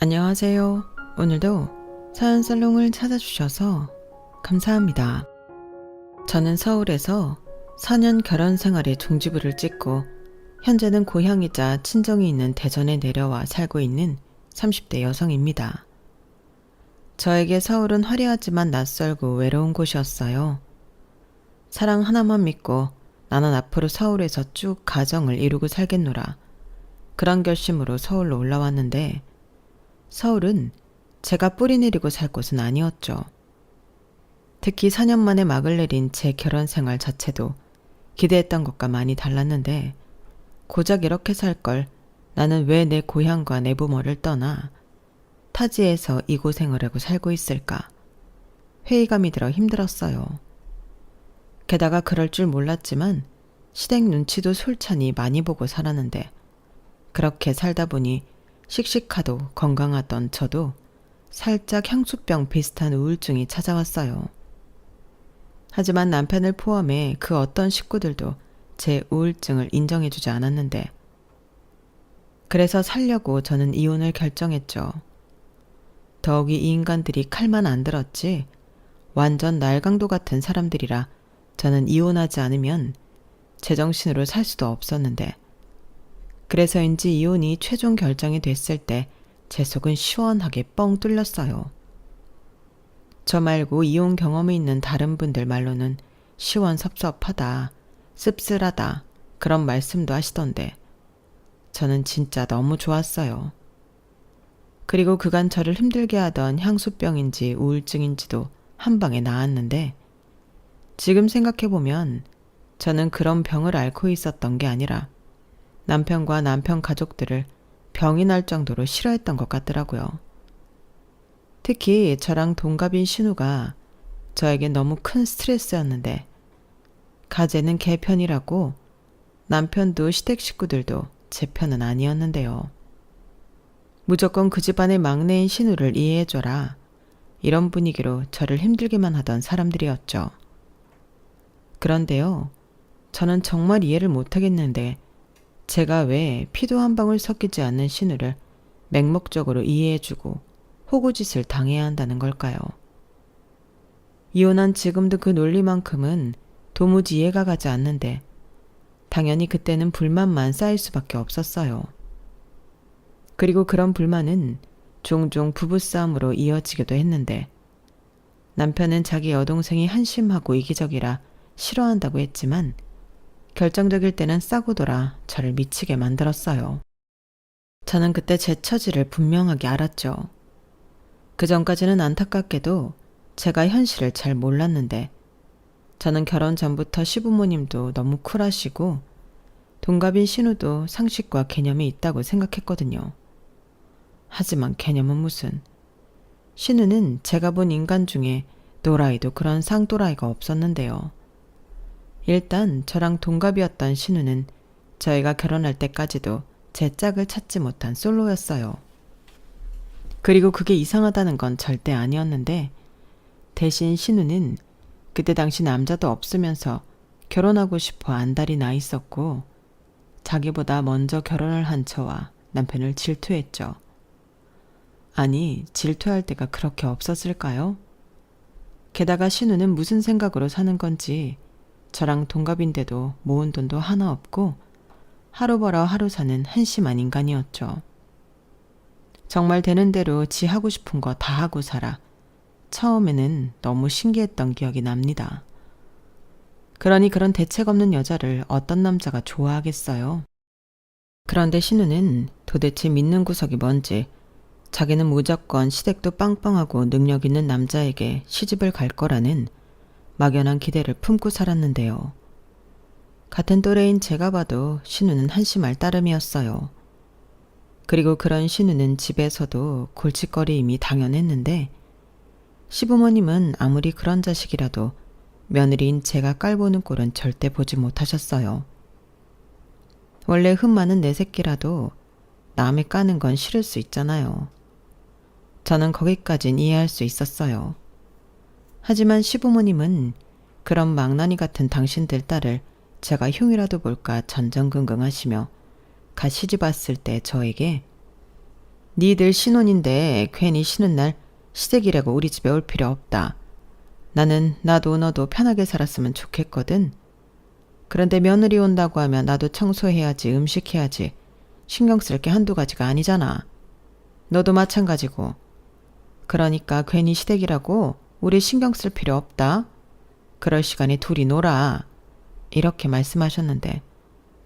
안녕하세요. 오늘도 사연살롱을 찾아주셔서 감사합니다. 저는 서울에서 4년 결혼 생활의 종지부를 찍고 현재는 고향이자 친정이 있는 대전에 내려와 살고 있는 30대 여성입니다. 저에게 서울은 화려하지만 낯설고 외로운 곳이었어요. 사랑 하나만 믿고 나는 앞으로 서울에서 쭉 가정을 이루고 살겠노라. 그런 결심으로 서울로 올라왔는데 서울은 제가 뿌리 내리고 살 곳은 아니었죠. 특히 4년 만에 막을 내린 제 결혼 생활 자체도 기대했던 것과 많이 달랐는데 고작 이렇게 살 걸 나는 왜 내 고향과 내 부모를 떠나 타지에서 이고생을 하고 살고 있을까? 회의감이 들어 힘들었어요. 게다가 그럴 줄 몰랐지만 시댁 눈치도 솔찬히 많이 보고 살았는데 그렇게 살다 보니 씩씩하도 건강하던 저도 살짝 향수병 비슷한 우울증이 찾아왔어요. 하지만 남편을 포함해 그 어떤 식구들도 제 우울증을 인정해주지 않았는데 그래서 살려고 저는 이혼을 결정했죠. 더욱이 이 인간들이 칼만 안 들었지 완전 날강도 같은 사람들이라 저는 이혼하지 않으면 제정신으로 살 수도 없었는데 그래서인지 이혼이 최종 결정이 됐을 때 제 속은 시원하게 뻥 뚫렸어요. 저 말고 이혼 경험이 있는 다른 분들 말로는 시원섭섭하다, 씁쓸하다 그런 말씀도 하시던데 저는 진짜 너무 좋았어요. 그리고 그간 저를 힘들게 하던 향수병인지 우울증인지도 한 방에 나았는데 지금 생각해보면 저는 그런 병을 앓고 있었던 게 아니라 남편과 남편 가족들을 병이 날 정도로 싫어했던 것 같더라고요. 특히 저랑 동갑인 신우가 저에게 너무 큰 스트레스였는데 가재는 걔 편이라고 남편도 시댁 식구들도 제 편은 아니었는데요. 무조건 그 집안의 막내인 신우를 이해해줘라. 이런 분위기로 저를 힘들게만 하던 사람들이었죠. 그런데요, 저는 정말 이해를 못하겠는데 제가 왜 피도 한 방울 섞이지 않는 신우를 맹목적으로 이해해주고 호구짓을 당해야 한다는 걸까요? 이혼한 지금도 그 논리만큼은 도무지 이해가 가지 않는데 당연히 그때는 불만만 쌓일 수밖에 없었어요. 그리고 그런 불만은 종종 부부싸움으로 이어지기도 했는데 남편은 자기 여동생이 한심하고 이기적이라 싫어한다고 했지만 결정적일 때는 싸고 돌아 저를 미치게 만들었어요. 저는 그때 제 처지를 분명하게 알았죠. 그 전까지는 안타깝게도 제가 현실을 잘 몰랐는데 저는 결혼 전부터 시부모님도 너무 쿨하시고 동갑인 신우도 상식과 개념이 있다고 생각했거든요. 하지만 개념은 무슨. 신우는 제가 본 인간 중에 또라이도 그런 쌍또라이가 없었는데요. 일단 저랑 동갑이었던 신우는 저희가 결혼할 때까지도 제 짝을 찾지 못한 솔로였어요. 그리고 그게 이상하다는 건 절대 아니었는데 대신 신우는 그때 당시 남자도 없으면서 결혼하고 싶어 안달이 나 있었고 자기보다 먼저 결혼을 한 저와 남편을 질투했죠. 아니, 질투할 때가 그렇게 없었을까요? 게다가 신우는 무슨 생각으로 사는 건지 저랑 동갑인데도 모은 돈도 하나 없고 하루 벌어 하루 사는 한심한 인간이었죠. 정말 되는 대로 지 하고 싶은 거 다 하고 살아. 처음에는 너무 신기했던 기억이 납니다. 그러니 그런 대책 없는 여자를 어떤 남자가 좋아하겠어요? 그런데 신우는 도대체 믿는 구석이 뭔지 자기는 무조건 시댁도 빵빵하고 능력 있는 남자에게 시집을 갈 거라는 막연한 기대를 품고 살았는데요. 같은 또래인 제가 봐도 신우는 한심할 따름이었어요. 그리고 그런 신우는 집에서도 골칫거리임이 당연했는데 시부모님은 아무리 그런 자식이라도 며느리인 제가 깔보는 꼴은 절대 보지 못하셨어요. 원래 흠 많은 내 새끼라도 남의 까는 건 싫을 수 있잖아요. 저는 거기까진 이해할 수 있었어요. 하지만 시부모님은 그런 망나니 같은 당신들 딸을 제가 흉이라도 볼까 전전긍긍하시며 갓 시집 왔을 때 저에게 니들 신혼인데 괜히 쉬는 날 시댁이라고 우리 집에 올 필요 없다. 나는 나도 너도 편하게 살았으면 좋겠거든. 그런데 며느리 온다고 하면 나도 청소해야지, 음식해야지. 신경 쓸 게 한두 가지가 아니잖아. 너도 마찬가지고. 그러니까 괜히 시댁이라고 우리 신경 쓸 필요 없다. 그럴 시간에 둘이 놀아. 이렇게 말씀하셨는데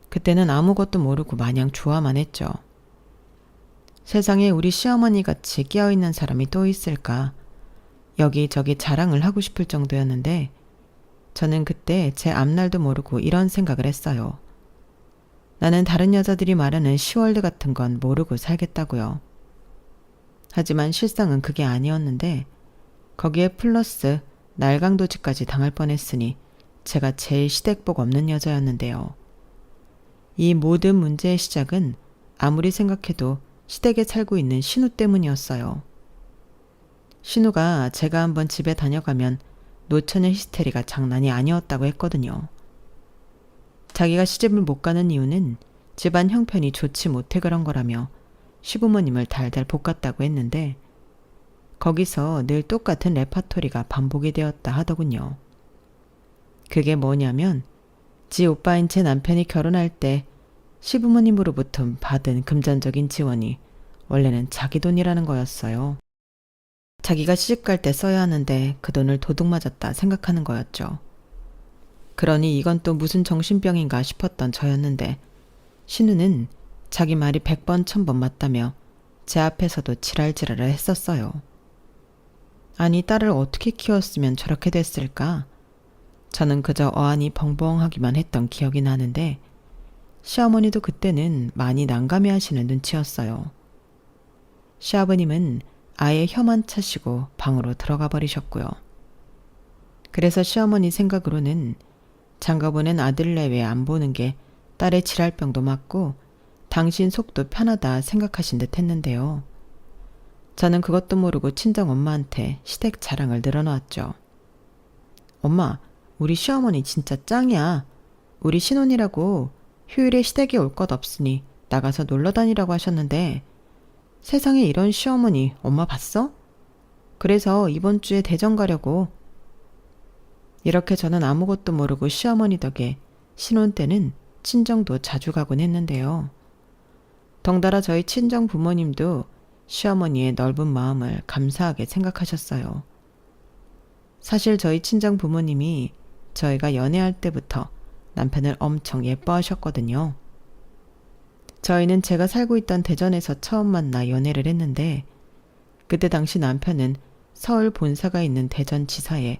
그때는 아무것도 모르고 마냥 좋아만 했죠. 세상에 우리 시어머니 같이 끼어있는 사람이 또 있을까. 여기저기 자랑을 하고 싶을 정도였는데 저는 그때 제 앞날도 모르고 이런 생각을 했어요. 나는 다른 여자들이 말하는 시월드 같은 건 모르고 살겠다고요. 하지만 실상은 그게 아니었는데 거기에 플러스 날강도질까지 당할 뻔했으니 제가 제일 시댁복 없는 여자였는데요. 이 모든 문제의 시작은 아무리 생각해도 시댁에 살고 있는 신우 때문이었어요. 신우가 제가 한번 집에 다녀가면 노처녀 히스테리가 장난이 아니었다고 했거든요. 자기가 시집을 못 가는 이유는 집안 형편이 좋지 못해 그런 거라며 시부모님을 달달 볶았다고 했는데 거기서 늘 똑같은 레파토리가 반복이 되었다 하더군요. 그게 뭐냐면 지 오빠인 제 남편이 결혼할 때 시부모님으로부터 받은 금전적인 지원이 원래는 자기 돈이라는 거였어요. 자기가 시집갈 때 써야 하는데 그 돈을 도둑맞았다 생각하는 거였죠. 그러니 이건 또 무슨 정신병인가 싶었던 저였는데 신우는 자기 말이 100번 1000번 맞다며 제 앞에서도 지랄지랄을 했었어요. 아니 딸을 어떻게 키웠으면 저렇게 됐을까? 저는 그저 어안이 벙벙하기만 했던 기억이 나는데 시어머니도 그때는 많이 난감해하시는 눈치였어요. 시아버님은 아예 혀만 차시고 방으로 들어가 버리셨고요. 그래서 시어머니 생각으로는 장가보낸 아들 내외 안 보는 게 딸의 지랄병도 맞고 당신 속도 편하다 생각하신 듯 했는데요. 저는 그것도 모르고 친정 엄마한테 시댁 자랑을 늘어놓았죠. 엄마, 우리 시어머니 진짜 짱이야. 우리 신혼이라고 휴일에 시댁에 올 것 없으니 나가서 놀러 다니라고 하셨는데 세상에 이런 시어머니 엄마 봤어? 그래서 이번 주에 대전 가려고. 이렇게 저는 아무것도 모르고 시어머니 덕에 신혼 때는 친정도 자주 가곤 했는데요. 덩달아 저희 친정 부모님도 시어머니의 넓은 마음을 감사하게 생각하셨어요. 사실 저희 친정 부모님이 저희가 연애할 때부터 남편을 엄청 예뻐하셨거든요. 저희는 제가 살고 있던 대전에서 처음 만나 연애를 했는데 그때 당시 남편은 서울 본사가 있는 대전 지사에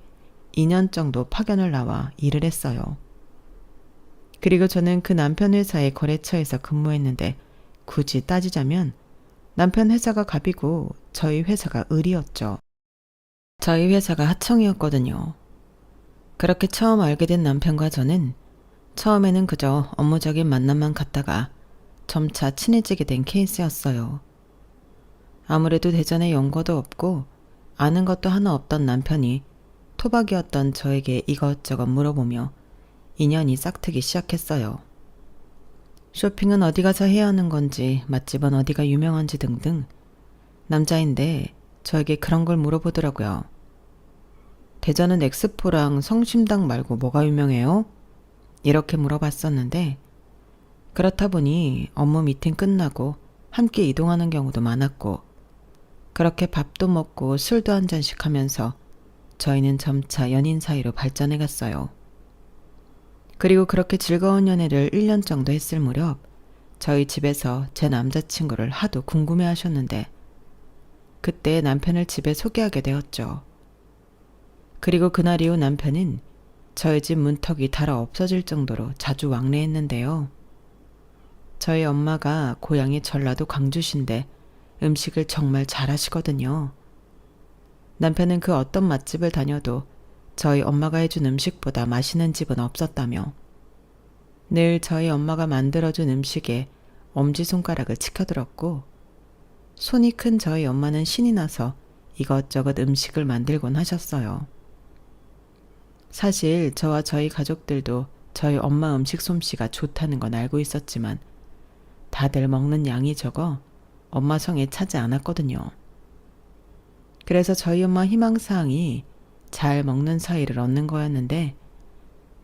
2년 정도 파견을 나와 일을 했어요. 그리고 저는 그 남편 회사의 거래처에서 근무했는데 굳이 따지자면 남편 회사가 갑이고 저희 회사가 을이었죠. 저희 회사가 하청이었거든요. 그렇게 처음 알게 된 남편과 저는 처음에는 그저 업무적인 만남만 갖다가 점차 친해지게 된 케이스였어요. 아무래도 대전에 연고도 없고 아는 것도 하나 없던 남편이 토박이었던 저에게 이것저것 물어보며 인연이 싹트기 시작했어요. 쇼핑은 어디 가서 해야 하는 건지, 맛집은 어디가 유명한지 등등. 남자인데 저에게 그런 걸 물어보더라고요. 대전은 엑스포랑 성심당 말고 뭐가 유명해요? 이렇게 물어봤었는데 그렇다 보니 업무 미팅 끝나고 함께 이동하는 경우도 많았고 그렇게 밥도 먹고 술도 한 잔씩 하면서 저희는 점차 연인 사이로 발전해 갔어요. 그리고 그렇게 즐거운 연애를 1년 정도 했을 무렵 저희 집에서 제 남자친구를 하도 궁금해 하셨는데 그때 남편을 집에 소개하게 되었죠. 그리고 그날 이후 남편은 저희 집 문턱이 달아 없어질 정도로 자주 왕래했는데요. 저희 엄마가 고향이 전라도 광주신데 음식을 정말 잘하시거든요. 남편은 그 어떤 맛집을 다녀도 저희 엄마가 해준 음식보다 맛있는 집은 없었다며 늘 저희 엄마가 만들어준 음식에 엄지손가락을 치켜들었고 손이 큰 저희 엄마는 신이 나서 이것저것 음식을 만들곤 하셨어요. 사실 저와 저희 가족들도 저희 엄마 음식 솜씨가 좋다는 건 알고 있었지만 다들 먹는 양이 적어 엄마 성에 차지 않았거든요. 그래서 저희 엄마 희망사항이 잘 먹는 사이를 얻는 거였는데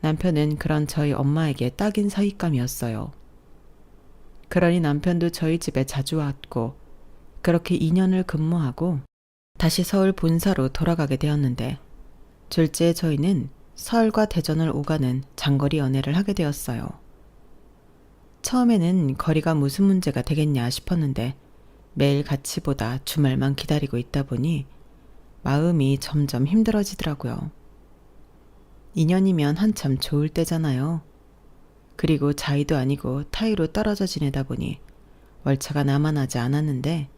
남편은 그런 저희 엄마에게 딱인 사윗감이었어요. 그러니 남편도 저희 집에 자주 왔고 그렇게 2년을 근무하고 다시 서울 본사로 돌아가게 되었는데 둘째 저희는 서울과 대전을 오가는 장거리 연애를 하게 되었어요. 처음에는 거리가 무슨 문제가 되겠냐 싶었는데 매일 같이 보다 주말만 기다리고 있다 보니 마음이 점점 힘들어지더라고요. 2년이면 한참 좋을 때잖아요. 그리고 자의도 아니고 타의로 떨어져 지내다 보니 월차가 남아나지 않았는데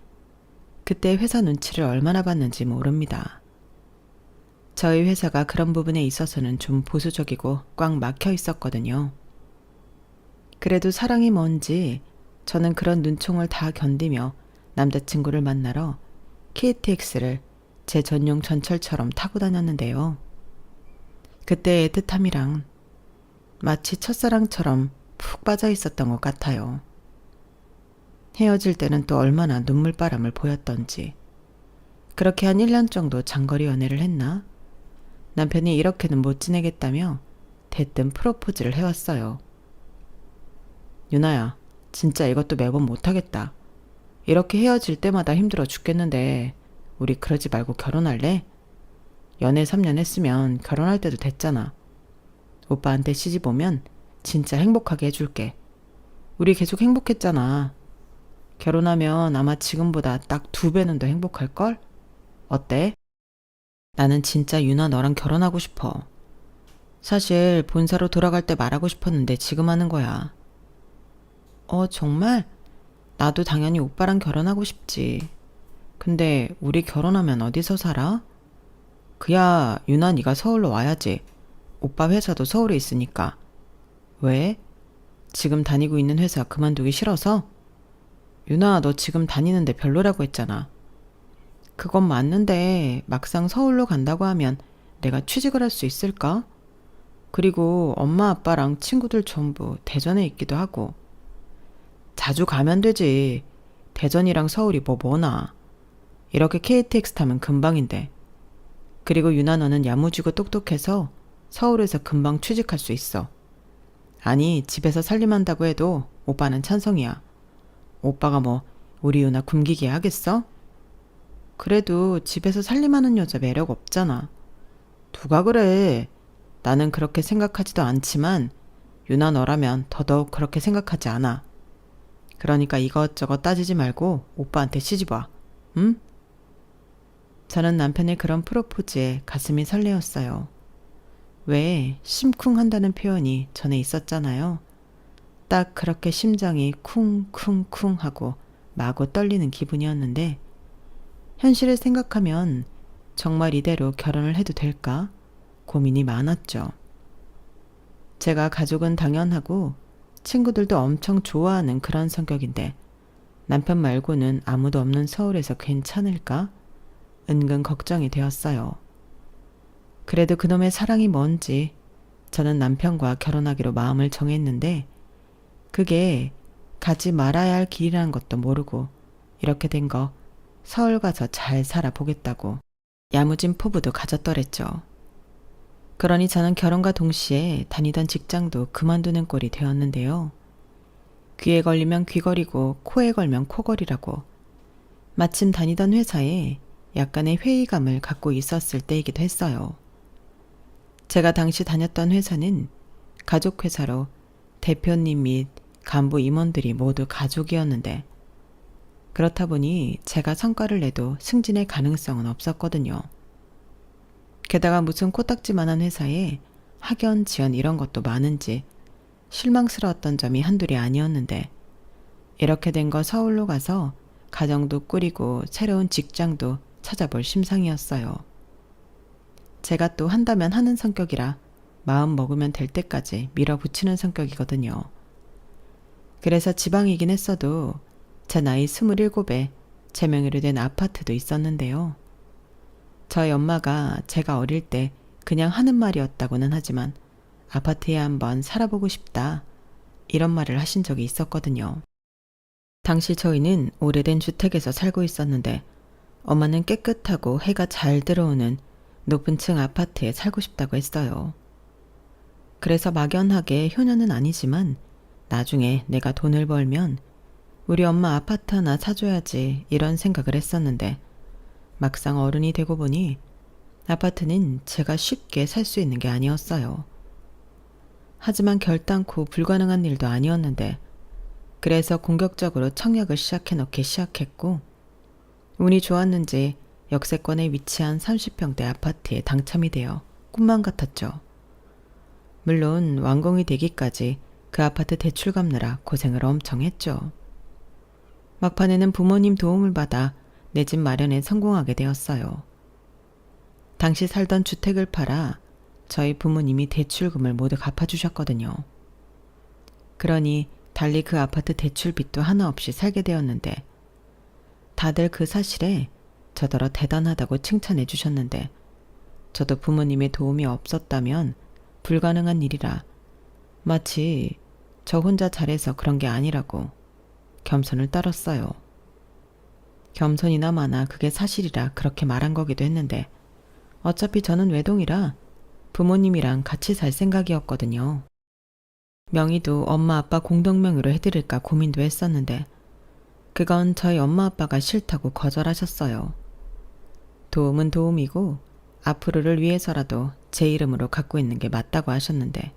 그때 회사 눈치를 얼마나 봤는지 모릅니다. 저희 회사가 그런 부분에 있어서는 좀 보수적이고 꽉 막혀 있었거든요. 그래도 사랑이 뭔지 저는 그런 눈총을 다 견디며 남자친구를 만나러 KTX를 제 전용 전철처럼 타고 다녔는데요. 그때 애틋함이랑 마치 첫사랑처럼 푹 빠져 있었던 것 같아요. 헤어질 때는 또 얼마나 눈물바람을 보였던지. 그렇게 한 1년 정도 장거리 연애를 했나? 남편이 이렇게는 못 지내겠다며 대뜸 프로포즈를 해왔어요. 유나야, 진짜 이것도 매번 못하겠다. 이렇게 헤어질 때마다 힘들어 죽겠는데 우리 그러지 말고 결혼할래? 연애 3년 했으면 결혼할 때도 됐잖아. 오빠한테 시집 오면 진짜 행복하게 해줄게. 우리 계속 행복했잖아. 결혼하면 아마 지금보다 딱 2배는 더 행복할걸? 어때? 나는 진짜 유나 너랑 결혼하고 싶어. 사실 본사로 돌아갈 때 말하고 싶었는데 지금 하는 거야. 정말? 나도 당연히 오빠랑 결혼하고 싶지. 근데 우리 결혼하면 어디서 살아? 그야 유나 네가 서울로 와야지. 오빠 회사도 서울에 있으니까. 왜? 지금 다니고 있는 회사 그만두기 싫어서? 유나 너 지금 다니는데 별로라고 했잖아. 그건 맞는데 막상 서울로 간다고 하면 내가 취직을 할 수 있을까? 그리고 엄마 아빠랑 친구들 전부 대전에 있기도 하고. 자주 가면 되지. 대전이랑 서울이 뭐 머나. 이렇게 KTX 타면 금방인데. 그리고 유나 너는 야무지고 똑똑해서 서울에서 금방 취직할 수 있어. 아니 집에서 살림한다고 해도 오빠는 찬성이야. 오빠가 뭐 우리 유나 굶기게 하겠어? 그래도 집에서 살림하는 여자 매력 없잖아. 누가 그래. 나는 그렇게 생각하지도 않지만 유나 너라면 더더욱 그렇게 생각하지 않아. 그러니까 이것저것 따지지 말고 오빠한테 시집와. 응? 저는 남편의 그런 프로포즈에 가슴이 설레었어요. 왜 심쿵한다는 표현이 전에 있었잖아요. 딱 그렇게 심장이 쿵쿵쿵 하고 마구 떨리는 기분이었는데 현실을 생각하면 정말 이대로 결혼을 해도 될까? 고민이 많았죠. 제가 가족은 당연하고 친구들도 엄청 좋아하는 그런 성격인데 남편 말고는 아무도 없는 서울에서 괜찮을까? 은근 걱정이 되었어요. 그래도 그놈의 사랑이 뭔지 저는 남편과 결혼하기로 마음을 정했는데 그게 가지 말아야 할 길이라는 것도 모르고 이렇게 된 거 서울 가서 잘 살아보겠다고 야무진 포부도 가졌더랬죠. 그러니 저는 결혼과 동시에 다니던 직장도 그만두는 꼴이 되었는데요. 귀에 걸리면 귀걸이고 코에 걸면 코걸이라고 마침 다니던 회사에 약간의 회의감을 갖고 있었을 때이기도 했어요. 제가 당시 다녔던 회사는 가족회사로 대표님 및 간부 임원들이 모두 가족이었는데 그렇다 보니 제가 성과를 내도 승진의 가능성은 없었거든요. 게다가 무슨 코딱지만한 회사에 학연, 지연 이런 것도 많은지 실망스러웠던 점이 한둘이 아니었는데 이렇게 된 거 서울로 가서 가정도 꾸리고 새로운 직장도 찾아볼 심상이었어요. 제가 또 한다면 하는 성격이라 마음 먹으면 될 때까지 밀어붙이는 성격이거든요. 그래서 지방이긴 했어도 제 나이 27에 제 명의로 된 아파트도 있었는데요. 저희 엄마가 제가 어릴 때 그냥 하는 말이었다고는 하지만 아파트에 한번 살아보고 싶다 이런 말을 하신 적이 있었거든요. 당시 저희는 오래된 주택에서 살고 있었는데 엄마는 깨끗하고 해가 잘 들어오는 높은 층 아파트에 살고 싶다고 했어요. 그래서 막연하게 효녀는 아니지만 나중에 내가 돈을 벌면 우리 엄마 아파트 하나 사줘야지 이런 생각을 했었는데 막상 어른이 되고 보니 아파트는 제가 쉽게 살 수 있는 게 아니었어요. 하지만 결단코 불가능한 일도 아니었는데 그래서 공격적으로 청약을 시작해놓기 시작했고 운이 좋았는지 역세권에 위치한 30평대 아파트에 당첨이 되어 꿈만 같았죠. 물론 완공이 되기까지 그 아파트 대출 갚느라 고생을 엄청 했죠. 막판에는 부모님 도움을 받아 내 집 마련에 성공하게 되었어요. 당시 살던 주택을 팔아 저희 부모님이 대출금을 모두 갚아주셨거든요. 그러니 달리 그 아파트 대출 빚도 하나 없이 살게 되었는데 다들 그 사실에 저더러 대단하다고 칭찬해 주셨는데 저도 부모님의 도움이 없었다면 불가능한 일이라 마치 저 혼자 잘해서 그런 게 아니라고 겸손을 떨었어요. 겸손이나마나 그게 사실이라 그렇게 말한 거기도 했는데 어차피 저는 외동이라 부모님이랑 같이 살 생각이었거든요. 명의도 엄마 아빠 공동명의로 해드릴까 고민도 했었는데 그건 저희 엄마 아빠가 싫다고 거절하셨어요. 도움은 도움이고 앞으로를 위해서라도 제 이름으로 갖고 있는 게 맞다고 하셨는데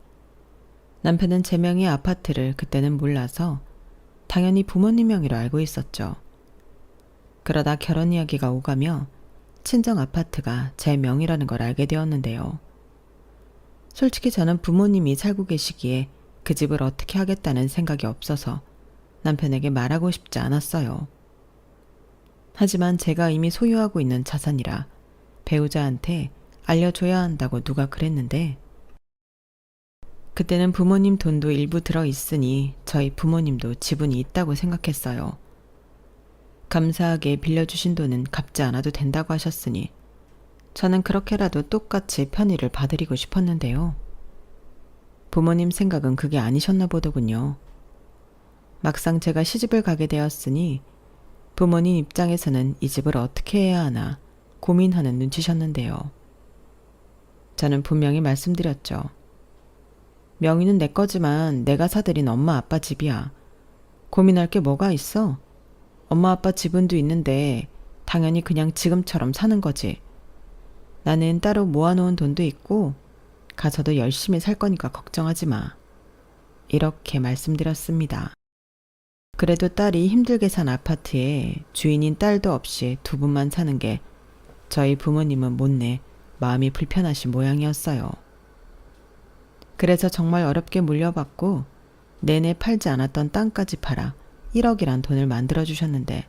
남편은 제 명의 아파트를 그때는 몰라서 당연히 부모님 명의로 알고 있었죠. 그러다 결혼 이야기가 오가며 친정 아파트가 제 명의라는 걸 알게 되었는데요. 솔직히 저는 부모님이 살고 계시기에 그 집을 어떻게 하겠다는 생각이 없어서 남편에게 말하고 싶지 않았어요. 하지만 제가 이미 소유하고 있는 자산이라 배우자한테 알려줘야 한다고 누가 그랬는데 그때는 부모님 돈도 일부 들어있으니 저희 부모님도 지분이 있다고 생각했어요. 감사하게 빌려주신 돈은 갚지 않아도 된다고 하셨으니 저는 그렇게라도 똑같이 편의를 봐드리고 싶었는데요. 부모님 생각은 그게 아니셨나 보더군요. 막상 제가 시집을 가게 되었으니 부모님 입장에서는 이 집을 어떻게 해야 하나 고민하는 눈치셨는데요. 저는 분명히 말씀드렸죠. 명의는 내 거지만 내가 사들인 엄마 아빠 집이야. 고민할 게 뭐가 있어? 엄마 아빠 지분도 있는데 당연히 그냥 지금처럼 사는 거지. 나는 따로 모아놓은 돈도 있고 가서도 열심히 살 거니까 걱정하지 마. 이렇게 말씀드렸습니다. 그래도 딸이 힘들게 산 아파트에 주인인 딸도 없이 두 분만 사는 게 저희 부모님은 못내 마음이 불편하신 모양이었어요. 그래서 정말 어렵게 물려받고 내내 팔지 않았던 땅까지 팔아 1억이란 돈을 만들어 주셨는데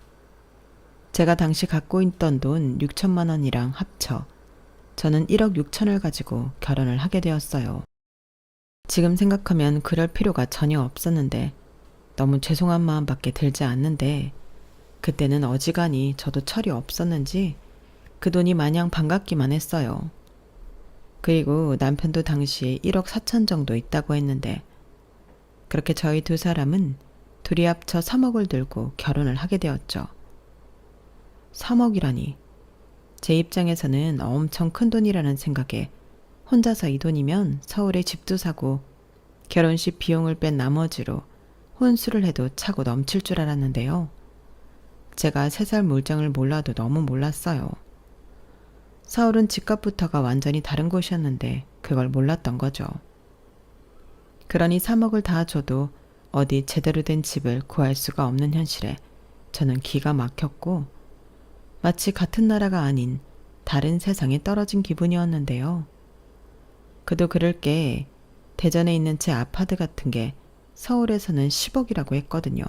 제가 당시 갖고 있던 돈 6천만 원이랑 합쳐 저는 1억 6천을 가지고 결혼을 하게 되었어요. 지금 생각하면 그럴 필요가 전혀 없었는데 너무 죄송한 마음밖에 들지 않는데 그때는 어지간히 저도 철이 없었는지 그 돈이 마냥 반갑기만 했어요. 그리고 남편도 당시에 1억 4천 정도 있다고 했는데 그렇게 저희 두 사람은 둘이 합쳐 3억을 들고 결혼을 하게 되었죠. 3억이라니 제 입장에서는 엄청 큰 돈이라는 생각에 혼자서 이 돈이면 서울에 집도 사고 결혼식 비용을 뺀 나머지로 혼수를 해도 차고 넘칠 줄 알았는데요. 제가 3살 물정을 몰라도 너무 몰랐어요. 서울은 집값부터가 완전히 다른 곳이었는데 그걸 몰랐던 거죠. 그러니 3억을 다 줘도 어디 제대로 된 집을 구할 수가 없는 현실에 저는 기가 막혔고 마치 같은 나라가 아닌 다른 세상에 떨어진 기분이었는데요. 그도 그럴 게 대전에 있는 제 아파트 같은 게 서울에서는 10억이라고 했거든요.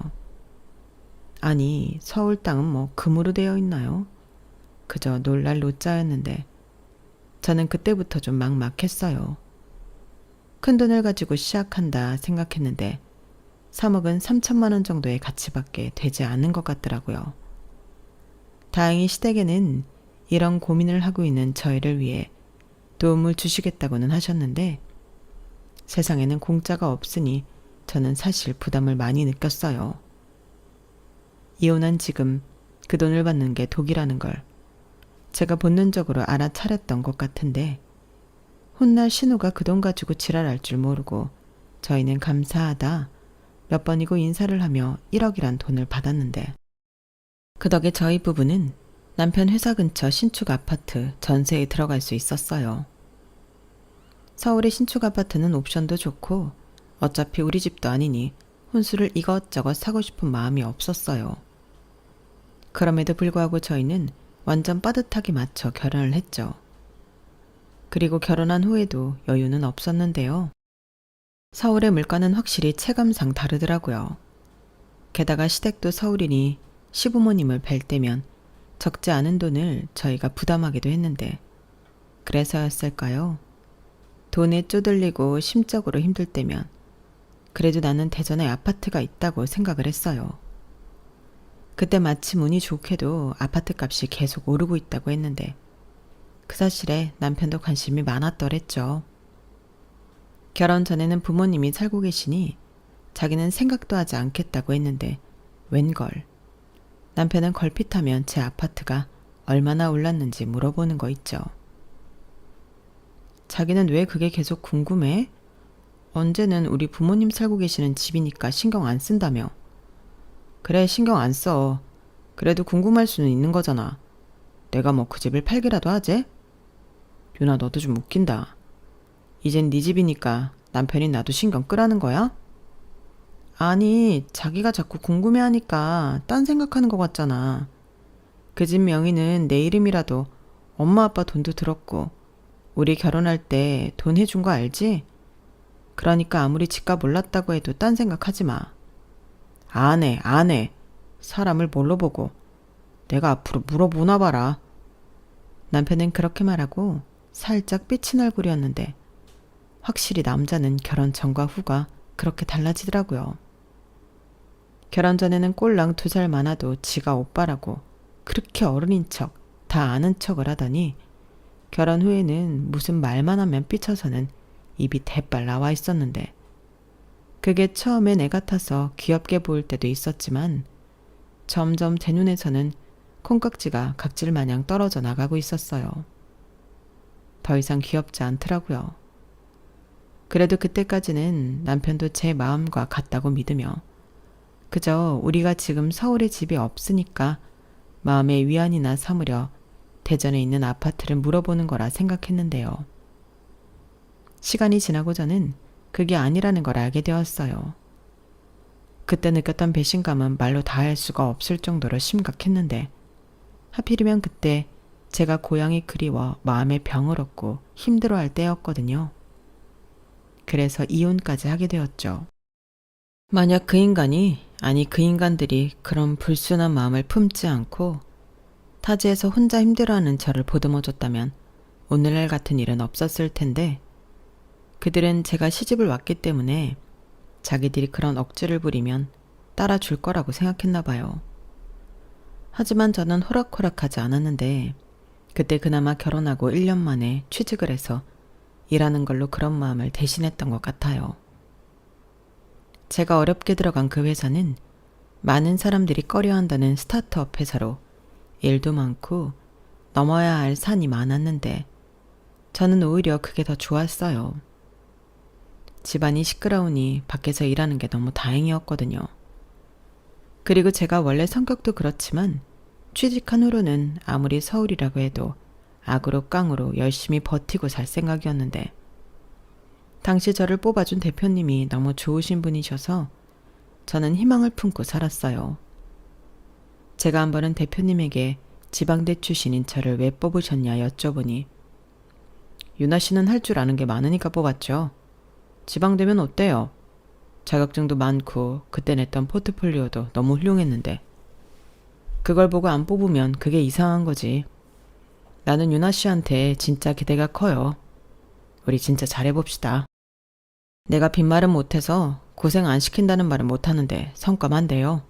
아니 서울 땅은 뭐 금으로 되어 있나요? 그저 놀랄 노짜였는데 저는 그때부터 좀 막막했어요. 큰돈을 가지고 시작한다 생각했는데 3억은 3천만 원 정도의 가치밖에 되지 않은 것 같더라고요. 다행히 시댁에는 이런 고민을 하고 있는 저희를 위해 도움을 주시겠다고는 하셨는데 세상에는 공짜가 없으니 저는 사실 부담을 많이 느꼈어요. 이혼한 지금 그 돈을 받는 게 독이라는 걸 제가 본능적으로 알아차렸던 것 같은데 훗날 신우가 그 돈 가지고 지랄할 줄 모르고 저희는 감사하다 몇 번이고 인사를 하며 1억이란 돈을 받았는데 그 덕에 저희 부부는 남편 회사 근처 신축 아파트 전세에 들어갈 수 있었어요. 서울의 신축 아파트는 옵션도 좋고 어차피 우리 집도 아니니 혼수를 이것저것 사고 싶은 마음이 없었어요. 그럼에도 불구하고 저희는 완전 빠듯하게 맞춰 결혼을 했죠. 그리고 결혼한 후에도 여유는 없었는데요. 서울의 물가는 확실히 체감상 다르더라고요. 게다가 시댁도 서울이니 시부모님을 뵐 때면 적지 않은 돈을 저희가 부담하기도 했는데 그래서였을까요? 돈에 쪼들리고 심적으로 힘들 때면 그래도 나는 대전에 아파트가 있다고 생각을 했어요. 그때 마침 운이 좋게도 아파트 값이 계속 오르고 있다고 했는데 그 사실에 남편도 관심이 많았더랬죠. 결혼 전에는 부모님이 살고 계시니 자기는 생각도 하지 않겠다고 했는데 웬걸 남편은 걸핏하면 제 아파트가 얼마나 올랐는지 물어보는 거 있죠. 자기는 왜 그게 계속 궁금해? 언제는 우리 부모님 살고 계시는 집이니까 신경 안 쓴다며. 그래, 신경 안 써. 그래도 궁금할 수는 있는 거잖아. 내가 뭐 그 집을 팔기라도 하재? 유나, 너도 좀 웃긴다. 이젠 네 집이니까 남편이 나도 신경 끄라는 거야? 아니, 자기가 자꾸 궁금해하니까 딴 생각하는 것 같잖아. 그 집 명의는 내 이름이라도 엄마 아빠 돈도 들었고 우리 결혼할 때 돈 해준 거 알지? 그러니까 아무리 집값 올랐다고 해도 딴 생각하지 마. 안 해. 사람을 뭘로 보고. 내가 앞으로 물어보나 봐라. 남편은 그렇게 말하고 살짝 삐친 얼굴이었는데 확실히 남자는 결혼 전과 후가 그렇게 달라지더라고요. 결혼 전에는 꼴랑 2살 많아도 지가 오빠라고 그렇게 어른인 척 다 아는 척을 하더니 결혼 후에는 무슨 말만 하면 삐쳐서는 입이 대빨 나와 있었는데 그게 처음엔 애 같아서 귀엽게 보일 때도 있었지만 점점 제 눈에서는 콩깍지가 각질 마냥 떨어져 나가고 있었어요. 더 이상 귀엽지 않더라고요. 그래도 그때까지는 남편도 제 마음과 같다고 믿으며 그저 우리가 지금 서울에 집이 없으니까 마음의 위안이나 삼으려 대전에 있는 아파트를 물어보는 거라 생각했는데요. 시간이 지나고 저는 그게 아니라는 걸 알게 되었어요. 그때 느꼈던 배신감은 말로 다할 수가 없을 정도로 심각했는데 하필이면 그때 제가 고향이 그리워 마음에 병을 얻고 힘들어할 때였거든요. 그래서 이혼까지 하게 되었죠. 만약 그 인간이 아니 그 인간들이 그런 불순한 마음을 품지 않고 타지에서 혼자 힘들어하는 저를 보듬어줬다면 오늘날 같은 일은 없었을 텐데 그들은 제가 시집을 왔기 때문에 자기들이 그런 억지를 부리면 따라줄 거라고 생각했나 봐요. 하지만 저는 호락호락하지 않았는데 그때 그나마 결혼하고 1년 만에 취직을 해서 일하는 걸로 그런 마음을 대신했던 것 같아요. 제가 어렵게 들어간 그 회사는 많은 사람들이 꺼려한다는 스타트업 회사로 일도 많고 넘어야 할 산이 많았는데 저는 오히려 그게 더 좋았어요. 집안이 시끄러우니 밖에서 일하는 게 너무 다행이었거든요. 그리고 제가 원래 성격도 그렇지만 취직한 후로는 아무리 서울이라고 해도 악으로 깡으로 열심히 버티고 살 생각이었는데 당시 저를 뽑아준 대표님이 너무 좋으신 분이셔서 저는 희망을 품고 살았어요. 제가 한 번은 대표님에게 지방대 출신인 저를 왜 뽑으셨냐 여쭤보니 유나 씨는 할 줄 아는 게 많으니까 뽑았죠. 지방대면 어때요? 자격증도 많고 그때 냈던 포트폴리오도 너무 훌륭했는데 그걸 보고 안 뽑으면 그게 이상한 거지. 나는 유나 씨한테 진짜 기대가 커요. 우리 진짜 잘해봅시다. 내가 빈말은 못해서 고생 안 시킨다는 말은 못하는데 성과만 돼요.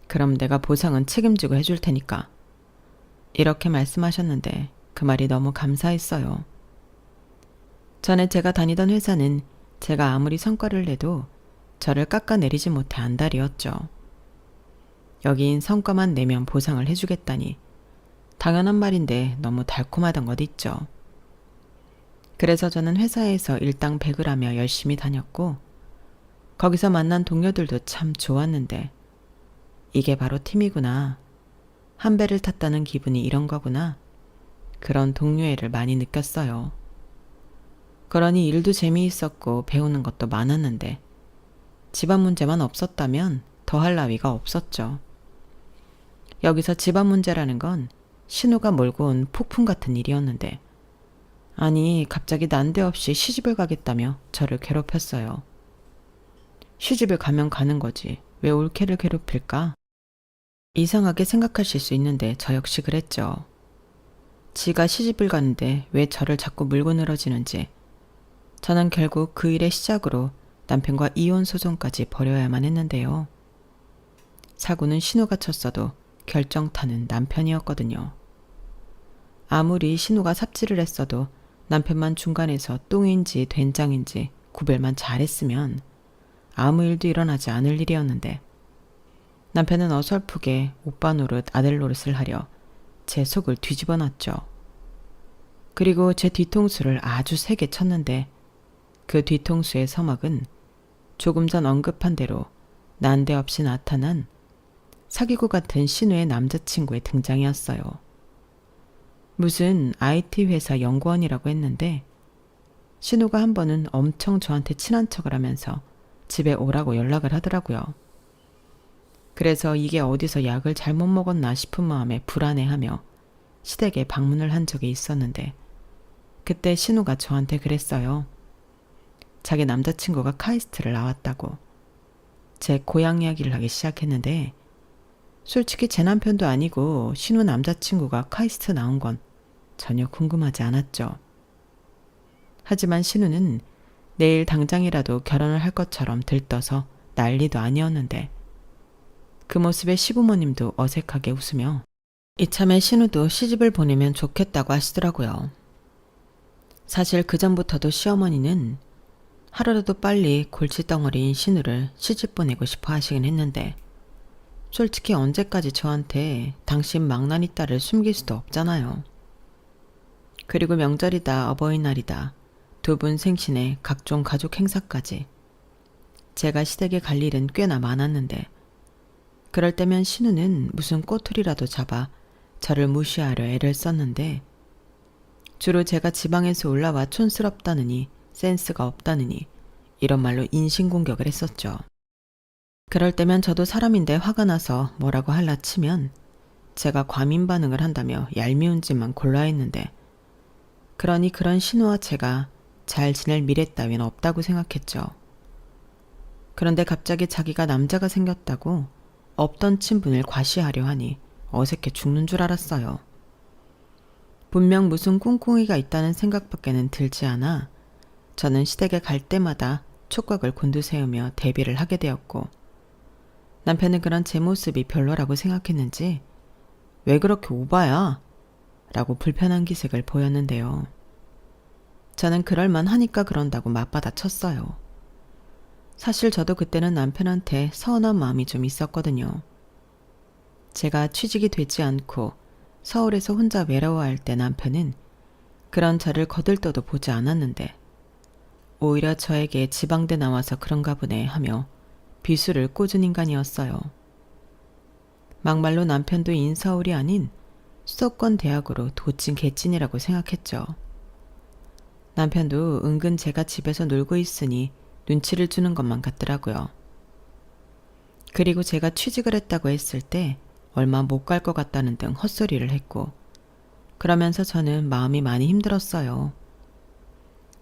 그럼 내가 보상은 책임지고 해줄 테니까. 이렇게 말씀하셨는데 그 말이 너무 감사했어요. 전에 제가 다니던 회사는 제가 아무리 성과를 내도 저를 깎아내리지 못해 안달이었죠. 여긴 성과만 내면 보상을 해주겠다니 당연한 말인데 너무 달콤하던 것 있죠. 그래서 저는 회사에서 일당백을 하며 열심히 다녔고 거기서 만난 동료들도 참 좋았는데 이게 바로 팀이구나. 한 배를 탔다는 기분이 이런 거구나. 그런 동료애를 많이 느꼈어요. 그러니 일도 재미있었고 배우는 것도 많았는데 집안 문제만 없었다면 더할 나위가 없었죠. 여기서 집안 문제라는 건 신우가 몰고 온 폭풍 같은 일이었는데 아니 갑자기 난데없이 시집을 가겠다며 저를 괴롭혔어요. 시집을 가면 가는 거지 왜 올케를 괴롭힐까? 이상하게 생각하실 수 있는데 저 역시 그랬죠. 지가 시집을 가는데 왜 저를 자꾸 물고 늘어지는지 저는 결국 그 일의 시작으로 남편과 이혼 소송까지 벌여야만 했는데요. 사고는 신우가 쳤어도 결정타는 남편이었거든요. 아무리 신우가 삽질을 했어도 남편만 중간에서 똥인지 된장인지 구별만 잘했으면 아무 일도 일어나지 않을 일이었는데 남편은 어설프게 오빠 노릇 아들 노릇을 하려 제 속을 뒤집어 놨죠. 그리고 제 뒤통수를 아주 세게 쳤는데 그 뒤통수의 서막은 조금 전 언급한 대로 난데없이 나타난 사귀고 같은 신우의 남자친구의 등장이었어요. 무슨 IT 회사 연구원이라고 했는데 신우가 한 번은 엄청 저한테 친한 척을 하면서 집에 오라고 연락을 하더라고요. 그래서 이게 어디서 약을 잘못 먹었나 싶은 마음에 불안해하며 시댁에 방문을 한 적이 있었는데 그때 신우가 저한테 그랬어요. 자기 남자친구가 카이스트를 나왔다고. 제 고향 이야기를 하기 시작했는데 솔직히 제 남편도 아니고 신우 남자친구가 카이스트 나온 건 전혀 궁금하지 않았죠. 하지만 신우는 내일 당장이라도 결혼을 할 것처럼 들떠서 난리도 아니었는데 그 모습에 시부모님도 어색하게 웃으며 이참에 신우도 시집을 보내면 좋겠다고 하시더라고요. 사실 그전부터도 시어머니는 하루라도 빨리 골칫덩어리인 신우를 시집 보내고 싶어 하시긴 했는데 솔직히 언제까지 저한테 당신 망나니 딸을 숨길 수도 없잖아요. 그리고 명절이다 어버이날이다 두 분 생신에 각종 가족 행사까지 제가 시댁에 갈 일은 꽤나 많았는데 그럴 때면 신우는 무슨 꼬투리라도 잡아 저를 무시하려 애를 썼는데 주로 제가 지방에서 올라와 촌스럽다느니 센스가 없다느니 이런 말로 인신공격을 했었죠. 그럴 때면 저도 사람인데 화가 나서 뭐라고 할라 치면 제가 과민 반응을 한다며 얄미운 짓만 골라 했는데 그러니 그런 신우와 제가 잘 지낼 미래 따윈 없다고 생각했죠. 그런데 갑자기 자기가 남자가 생겼다고 없던 친분을 과시하려 하니 어색해 죽는 줄 알았어요. 분명 무슨 꿍꿍이가 있다는 생각밖에는 들지 않아 저는 시댁에 갈 때마다 촉각을 곤두세우며 대비를 하게 되었고 남편은 그런 제 모습이 별로라고 생각했는지 왜 그렇게 오바야? 라고 불편한 기색을 보였는데요. 저는 그럴만 하니까 그런다고 맞받아 쳤어요. 사실 저도 그때는 남편한테 서운한 마음이 좀 있었거든요. 제가 취직이 되지 않고 서울에서 혼자 외로워할 때 남편은 그런 저를 거들떠도 보지 않았는데 오히려 저에게 지방대 나와서 그런가 보네 하며 비수를 꽂은 인간이었어요. 막말로 남편도 인서울이 아닌 수도권 대학으로 도찐 개찐이라고 생각했죠. 남편도 은근 제가 집에서 놀고 있으니 눈치를 주는 것만 같더라고요. 그리고 제가 취직을 했다고 했을 때 얼마 못 갈 것 같다는 등 헛소리를 했고 그러면서 저는 마음이 많이 힘들었어요.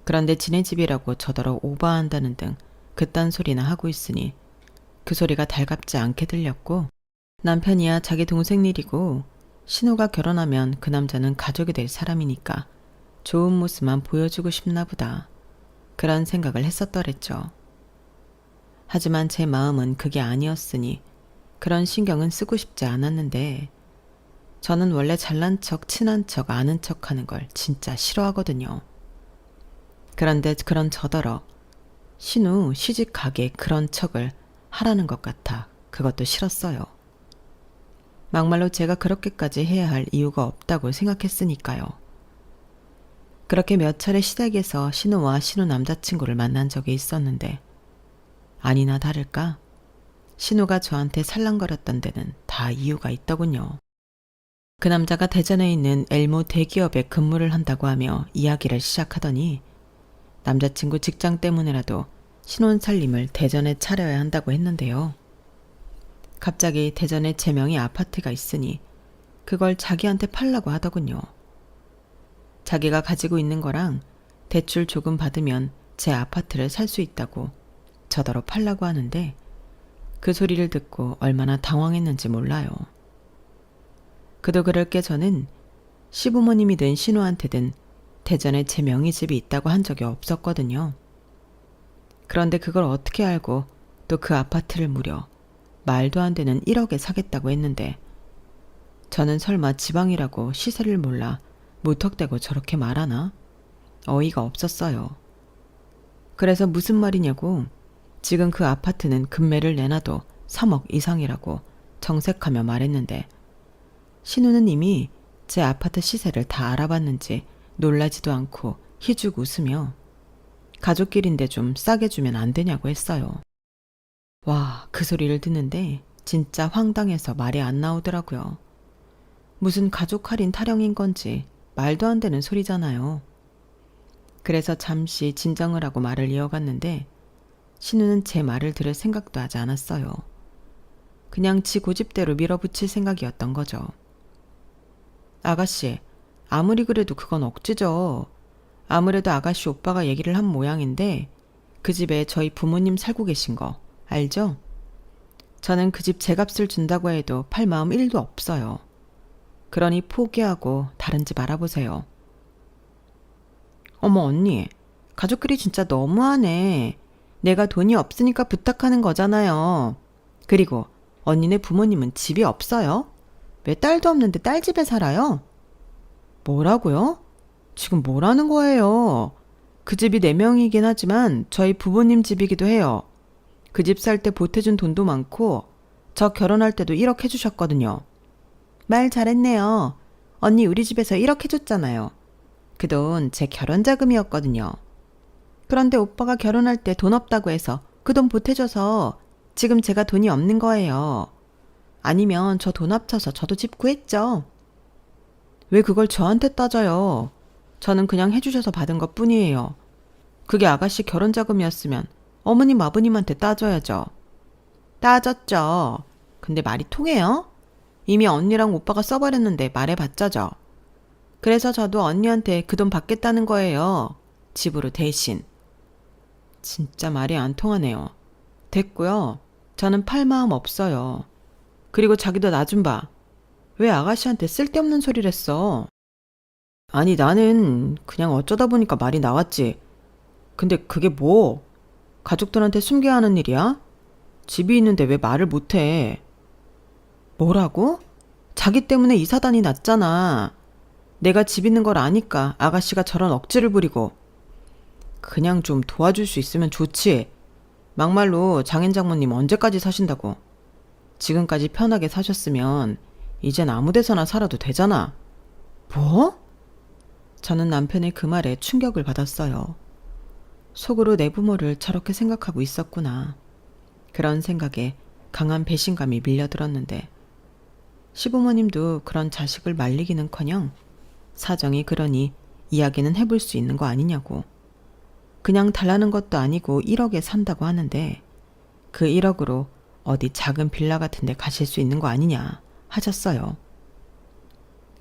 그런데 지네 집이라고 저더러 오바한다는 등 그딴 소리나 하고 있으니 그 소리가 달갑지 않게 들렸고 남편이야 자기 동생 일이고 신우가 결혼하면 그 남자는 가족이 될 사람이니까 좋은 모습만 보여주고 싶나 보다. 그런 생각을 했었더랬죠. 하지만 제 마음은 그게 아니었으니 그런 신경은 쓰고 싶지 않았는데 저는 원래 잘난 척, 친한 척, 아는 척 하는 걸 진짜 싫어하거든요. 그런데 그런 저더러 신우 시집 가게 그런 척을 하라는 것 같아 그것도 싫었어요. 막말로 제가 그렇게까지 해야 할 이유가 없다고 생각했으니까요. 그렇게 몇 차례 시댁에서 신우와 신우 남자친구를 만난 적이 있었는데 아니나 다를까 신우가 저한테 살랑거렸던 데는 다 이유가 있더군요. 그 남자가 대전에 있는 엘모 대기업에 근무를 한다고 하며 이야기를 시작하더니 남자친구 직장 때문에라도 신혼 살림을 대전에 차려야 한다고 했는데요. 갑자기 대전에 제 명의 아파트가 있으니 그걸 자기한테 팔라고 하더군요. 자기가 가지고 있는 거랑 대출 조금 받으면 제 아파트를 살 수 있다고 저더러 팔라고 하는데 그 소리를 듣고 얼마나 당황했는지 몰라요. 그도 그럴 게 저는 시부모님이든 신우한테든 대전에 제 명의 집이 있다고 한 적이 없었거든요. 그런데 그걸 어떻게 알고 또 그 아파트를 무려 말도 안 되는 1억에 사겠다고 했는데 저는 설마 지방이라고 시세를 몰라 무턱대고 저렇게 말하나? 어이가 없었어요. 그래서 무슨 말이냐고 지금 그 아파트는 금매를 내놔도 3억 이상이라고 정색하며 말했는데 신우는 이미 제 아파트 시세를 다 알아봤는지 놀라지도 않고 희죽 웃으며 가족끼리인데 좀 싸게 주면 안 되냐고 했어요. 와, 그 소리를 듣는데 진짜 황당해서 말이 안 나오더라고요. 무슨 가족 할인 타령인 건지 말도 안 되는 소리잖아요. 그래서 잠시 진정을 하고 말을 이어갔는데 신우는 제 말을 들을 생각도 하지 않았어요. 그냥 지 고집대로 밀어붙일 생각이었던 거죠. 아가씨, 아무리 그래도 그건 억지죠. 아무래도 아가씨 오빠가 얘기를 한 모양인데 그 집에 저희 부모님 살고 계신 거 알죠? 저는 그 집 제값을 준다고 해도 팔 마음 1도 없어요. 그러니 포기하고 다른 집 알아보세요. 어머 언니, 가족끼리 진짜 너무하네. 내가 돈이 없으니까 부탁하는 거잖아요. 그리고 언니네 부모님은 집이 없어요? 왜 딸도 없는데 딸 집에 살아요? 뭐라고요? 지금 뭐라는 거예요? 그 집이 4명이긴 하지만 저희 부모님 집이기도 해요. 그 집 살 때 보태준 돈도 많고 저 결혼할 때도 1억 해주셨거든요. 말 잘했네요. 언니 우리 집에서 1억 해줬잖아요. 그 돈 제 결혼 자금이었거든요. 그런데 오빠가 결혼할 때 돈 없다고 해서 그 돈 보태줘서 지금 제가 돈이 없는 거예요. 아니면 저 돈 합쳐서 저도 집 구했죠. 왜 그걸 저한테 따져요? 저는 그냥 해주셔서 받은 것 뿐이에요. 그게 아가씨 결혼 자금이었으면 어머님 아버님한테 따져야죠. 따졌죠. 근데 말이 통해요? 이미 언니랑 오빠가 써버렸는데 말해봤자죠. 그래서 저도 언니한테 그 돈 받겠다는 거예요. 집으로 대신. 진짜 말이 안 통하네요. 됐고요. 저는 팔 마음 없어요. 그리고 자기도 나 좀 봐. 왜 아가씨한테 쓸데없는 소리를 했어? 아니 나는 그냥 어쩌다 보니까 말이 나왔지. 근데 그게 뭐? 가족들한테 숨겨야 하는 일이야? 집이 있는데 왜 말을 못해? 뭐라고? 자기 때문에 이 사단이 났잖아. 내가 집 있는 걸 아니까 아가씨가 저런 억지를 부리고. 그냥 좀 도와줄 수 있으면 좋지. 막말로 장인 장모님 언제까지 사신다고. 지금까지 편하게 사셨으면 이젠 아무 데서나 살아도 되잖아. 뭐? 저는 남편의 그 말에 충격을 받았어요. 속으로 내 부모를 저렇게 생각하고 있었구나. 그런 생각에 강한 배신감이 밀려들었는데 시부모님도 그런 자식을 말리기는커녕 사정이 그러니 이야기는 해볼 수 있는 거 아니냐고. 그냥 달라는 것도 아니고 1억에 산다고 하는데 그 1억으로 어디 작은 빌라 같은 데 가실 수 있는 거 아니냐 하셨어요.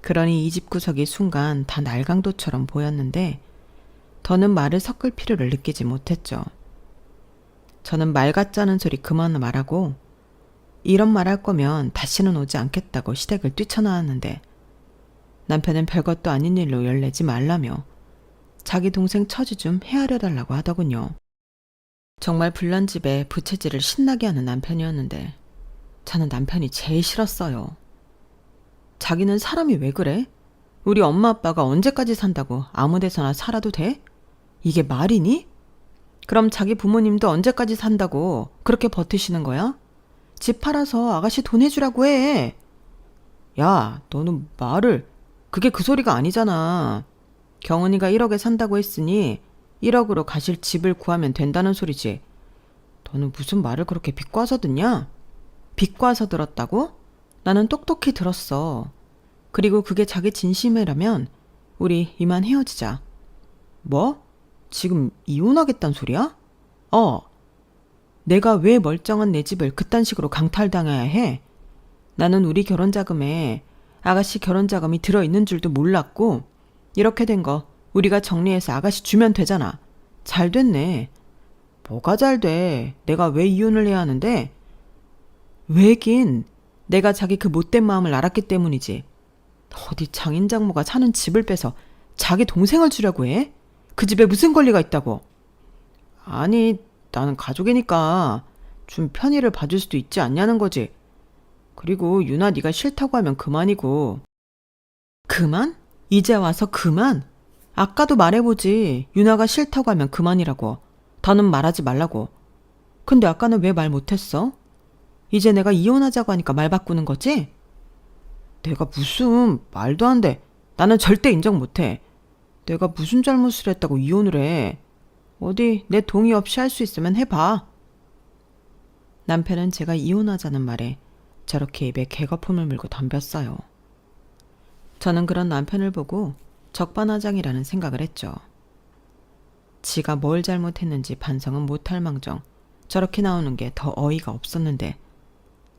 그러니 이 집 구석이 순간 다 날강도처럼 보였는데 더는 말을 섞을 필요를 느끼지 못했죠. 저는 말 같자는 소리 그만 말하고 이런 말 할 거면 다시는 오지 않겠다고 시댁을 뛰쳐나왔는데 남편은 별것도 아닌 일로 열내지 말라며 자기 동생 처지 좀 헤아려 달라고 하더군요. 정말 불난 집에 부채질을 신나게 하는 남편이었는데 저는 남편이 제일 싫었어요. 자기는 사람이 왜 그래? 우리 엄마 아빠가 언제까지 산다고 아무 데서나 살아도 돼? 이게 말이니? 그럼 자기 부모님도 언제까지 산다고 그렇게 버티시는 거야? 집 팔아서 아가씨 돈 해주라고 해. 야, 너는 말을, 그게 그 소리가 아니잖아. 경은이가 1억에 산다고 했으니 1억으로 가실 집을 구하면 된다는 소리지. 너는 무슨 말을 그렇게 비꼬아서 듣냐? 비꼬아서 들었다고? 나는 똑똑히 들었어. 그리고 그게 자기 진심이라면 우리 이만 헤어지자. 뭐? 지금 이혼하겠단 소리야? 내가 왜 멀쩡한 내 집을 그딴 식으로 강탈당해야 해? 나는 우리 결혼자금에 아가씨 결혼자금이 들어있는 줄도 몰랐고, 이렇게 된 거 우리가 정리해서 아가씨 주면 되잖아. 잘 됐네. 뭐가 잘 돼? 내가 왜 이혼을 해야 하는데? 왜긴 내가 자기 그 못된 마음을 알았기 때문이지. 어디 장인장모가 사는 집을 빼서 자기 동생을 주려고 해? 그 집에 무슨 권리가 있다고? 아니, 나는 가족이니까 좀 편의를 봐줄 수도 있지 않냐는 거지. 그리고 유나 네가 싫다고 하면 그만이고. 그만? 이제 와서 그만? 아까도 말해보지. 유나가 싫다고 하면 그만이라고. 더는 말하지 말라고. 근데 아까는 왜 말 못했어? 이제 내가 이혼하자고 하니까 말 바꾸는 거지? 내가 무슨 말도 안 돼. 나는 절대 인정 못해. 내가 무슨 잘못을 했다고 이혼을 해. 어디 내 동의 없이 할 수 있으면 해봐. 남편은 제가 이혼하자는 말에 저렇게 입에 개거품을 물고 덤볐어요. 저는 그런 남편을 보고 적반하장이라는 생각을 했죠. 지가 뭘 잘못했는지 반성은 못할 망정 저렇게 나오는 게 더 어이가 없었는데,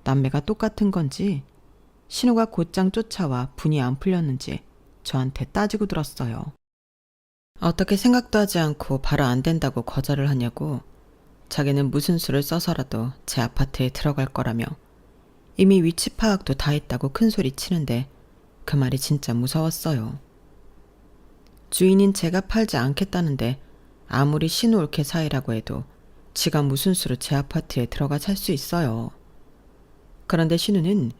남매가 똑같은 건지 신우가 곧장 쫓아와 분이 안 풀렸는지 저한테 따지고 들었어요. 어떻게 생각도 하지 않고 바로 안 된다고 거절을 하냐고. 자기는 무슨 수를 써서라도 제 아파트에 들어갈 거라며 이미 위치 파악도 다 했다고 큰소리 치는데 그 말이 진짜 무서웠어요. 주인인 제가 팔지 않겠다는데 아무리 신우올케 사이라고 해도 지가 무슨 수로 제 아파트에 들어가 살 수 있어요. 그런데 신우는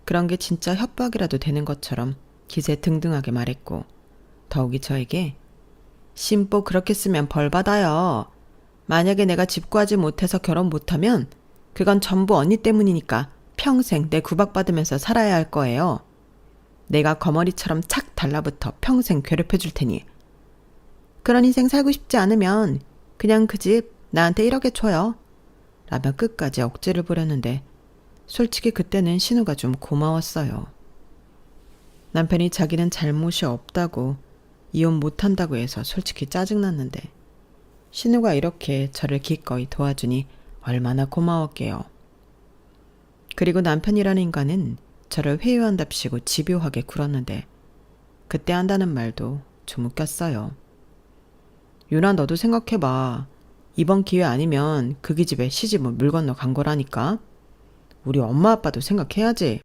그런 게 진짜 협박이라도 되는 것처럼 기세 등등하게 말했고, 더욱이 저에게 심보 그렇게 쓰면 벌 받아요. 만약에 내가 집 구하지 못해서 결혼 못하면 그건 전부 언니 때문이니까 평생 내 구박받으면서 살아야 할 거예요. 내가 거머리처럼 착 달라붙어 평생 괴롭혀 줄 테니. 그런 인생 살고 싶지 않으면 그냥 그 집 나한테 1억에 줘요. 라며 끝까지 억지를 부렸는데 솔직히 그때는 신우가 좀 고마웠어요. 남편이 자기는 잘못이 없다고 이혼 못한다고 해서 솔직히 짜증났는데 신우가 이렇게 저를 기꺼이 도와주니 얼마나 고마웠게요. 그리고 남편이라는 인간은 저를 회유한답시고 집요하게 굴었는데 그때 한다는 말도 좀 웃겼어요. 유나, 너도 생각해봐. 이번 기회 아니면 그기 집에 시집을 물 건너 간 거라니까. 우리 엄마 아빠도 생각해야지.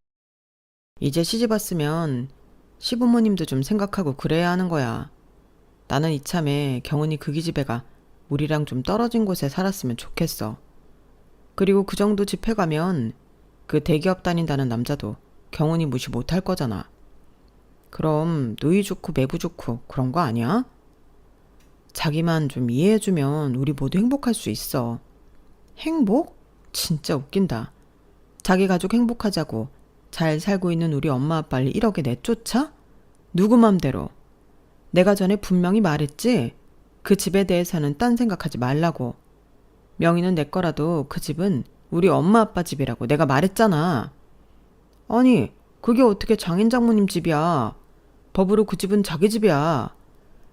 이제 시집 왔으면 시부모님도 좀 생각하고 그래야 하는 거야. 나는 이참에 경은이 그기 집에 가 우리랑 좀 떨어진 곳에 살았으면 좋겠어. 그리고 그 정도 집에 가면 그 대기업 다닌다는 남자도 경은이 무시 못할 거잖아. 그럼 누이 좋고 매부 좋고 그런 거 아니야? 자기만 좀 이해해주면 우리 모두 행복할 수 있어. 행복? 진짜 웃긴다. 자기 가족 행복하자고 잘 살고 있는 우리 엄마 아빠를 1억에 내쫓아? 누구 맘대로. 내가 전에 분명히 말했지? 그 집에 대해서는 딴 생각하지 말라고. 명의는 내 거라도 그 집은 우리 엄마 아빠 집이라고 내가 말했잖아. 아니, 그게 어떻게 장인 장모님 집이야. 법으로 그 집은 자기 집이야.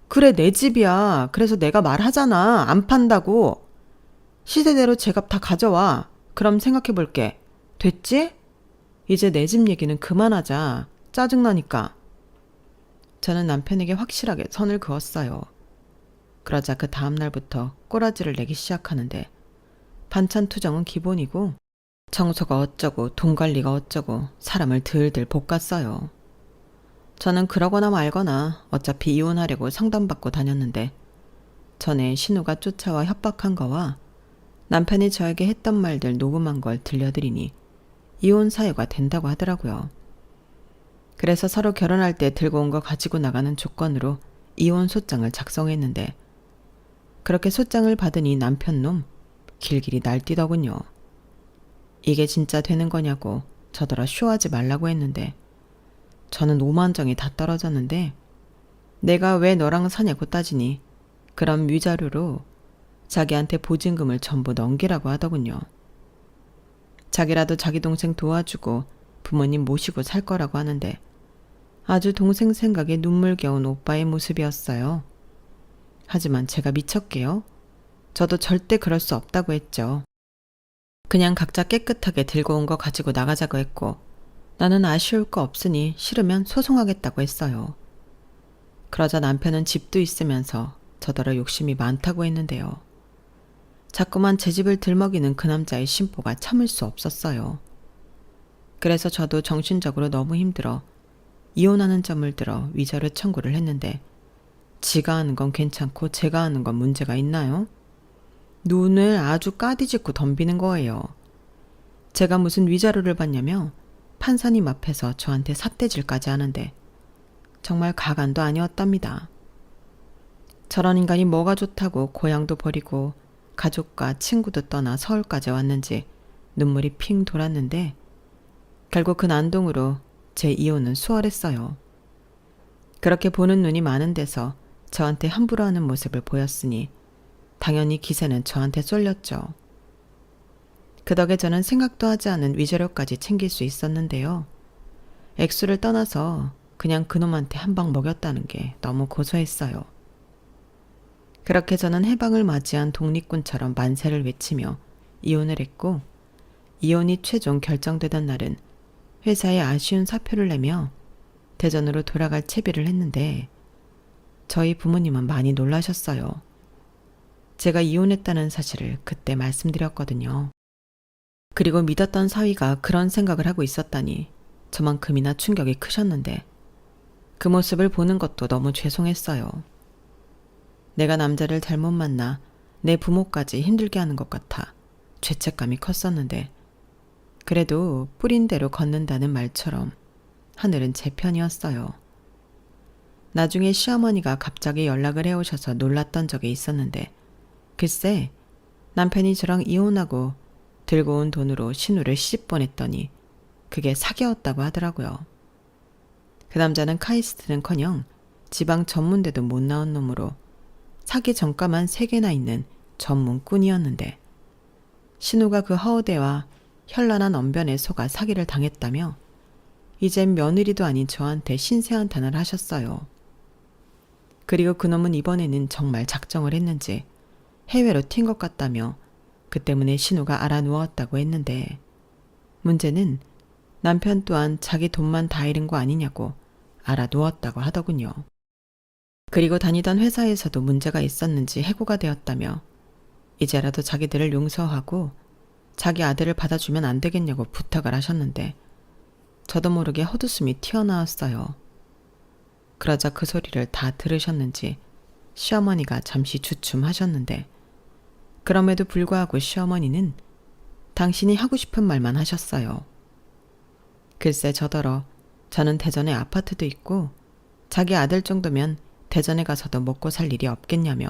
그래, 내 집이야. 그래서 내가 말하잖아. 안 판다고. 시대대로 제값 다 가져와. 그럼 생각해 볼게. 됐지? 이제 내 집 얘기는 그만하자. 짜증나니까. 저는 남편에게 확실하게 선을 그었어요. 그러자 그 다음 날부터 꼬라지를 내기 시작하는데 반찬 투정은 기본이고 청소가 어쩌고 돈 관리가 어쩌고 사람을 들들 볶았어요. 저는 그러거나 말거나 어차피 이혼하려고 상담받고 다녔는데 전에 신우가 쫓아와 협박한 거와 남편이 저에게 했던 말들 녹음한 걸 들려드리니 이혼 사유가 된다고 하더라고요. 그래서 서로 결혼할 때 들고 온 거 가지고 나가는 조건으로 이혼 소장을 작성했는데 그렇게 소장을 받으니 남편 놈 길길이 날뛰더군요. 이게 진짜 되는 거냐고 저더러 쇼하지 말라고 했는데 저는 오만정이 다 떨어졌는데 내가 왜 너랑 사냐고 따지니 그런 위자료로 자기한테 보증금을 전부 넘기라고 하더군요. 자기라도 자기 동생 도와주고 부모님 모시고 살 거라고 하는데 아주 동생 생각에 눈물겨운 오빠의 모습이었어요. 하지만 제가 미쳤게요. 저도 절대 그럴 수 없다고 했죠. 그냥 각자 깨끗하게 들고 온 거 가지고 나가자고 했고 나는 아쉬울 거 없으니 싫으면 소송하겠다고 했어요. 그러자 남편은 집도 있으면서 저더러 욕심이 많다고 했는데요. 자꾸만 제 집을 들먹이는 그 남자의 심보가 참을 수 없었어요. 그래서 저도 정신적으로 너무 힘들어 이혼하는 점을 들어 위자료 청구를 했는데 지가 하는 건 괜찮고 제가 하는 건 문제가 있나요? 눈을 아주 까디짓고 덤비는 거예요. 제가 무슨 위자료를 받냐며 판사님 앞에서 저한테 삿대질까지 하는데 정말 가관도 아니었답니다. 저런 인간이 뭐가 좋다고 고향도 버리고 가족과 친구도 떠나 서울까지 왔는지 눈물이 핑 돌았는데 결국 그 난동으로 제 이혼은 수월했어요. 그렇게 보는 눈이 많은 데서 저한테 함부로 하는 모습을 보였으니 당연히 기세는 저한테 쏠렸죠. 그 덕에 저는 생각도 하지 않은 위자료까지 챙길 수 있었는데요. 액수를 떠나서 그냥 그놈한테 한 방 먹였다는 게 너무 고소했어요. 그렇게 저는 해방을 맞이한 독립군처럼 만세를 외치며 이혼을 했고 이혼이 최종 결정되던 날은 회사에 아쉬운 사표를 내며 대전으로 돌아갈 채비를 했는데 저희 부모님은 많이 놀라셨어요. 제가 이혼했다는 사실을 그때 말씀드렸거든요. 그리고 믿었던 사위가 그런 생각을 하고 있었다니 저만큼이나 충격이 크셨는데 그 모습을 보는 것도 너무 죄송했어요. 내가 남자를 잘못 만나 내 부모까지 힘들게 하는 것 같아 죄책감이 컸었는데 그래도 뿌린 대로 걷는다는 말처럼 하늘은 제 편이었어요. 나중에 시어머니가 갑자기 연락을 해오셔서 놀랐던 적이 있었는데 글쎄 남편이 저랑 이혼하고 들고 온 돈으로 신우를 시집 보냈더니 그게 사기였다고 하더라고요. 그 남자는 카이스트는커녕 지방 전문대도 못 나온 놈으로 사기 전과만 3개나 있는 전문꾼이었는데 신우가 그 허우대와 현란한 언변에 속아 사기를 당했다며 이젠 며느리도 아닌 저한테 신세한탄을 하셨어요. 그리고 그놈은 이번에는 정말 작정을 했는지 해외로 튄 것 같다며 그 때문에 신우가 알아누웠다고 했는데 문제는 남편 또한 자기 돈만 다 잃은 거 아니냐고 알아누웠다고 하더군요. 그리고 다니던 회사에서도 문제가 있었는지 해고가 되었다며 이제라도 자기들을 용서하고 자기 아들을 받아주면 안 되겠냐고 부탁을 하셨는데 저도 모르게 헛웃음이 튀어나왔어요. 그러자 그 소리를 다 들으셨는지 시어머니가 잠시 주춤하셨는데 그럼에도 불구하고 시어머니는 당신이 하고 싶은 말만 하셨어요. 글쎄 저더러 저는 대전에 아파트도 있고 자기 아들 정도면 대전에 가서도 먹고 살 일이 없겠냐며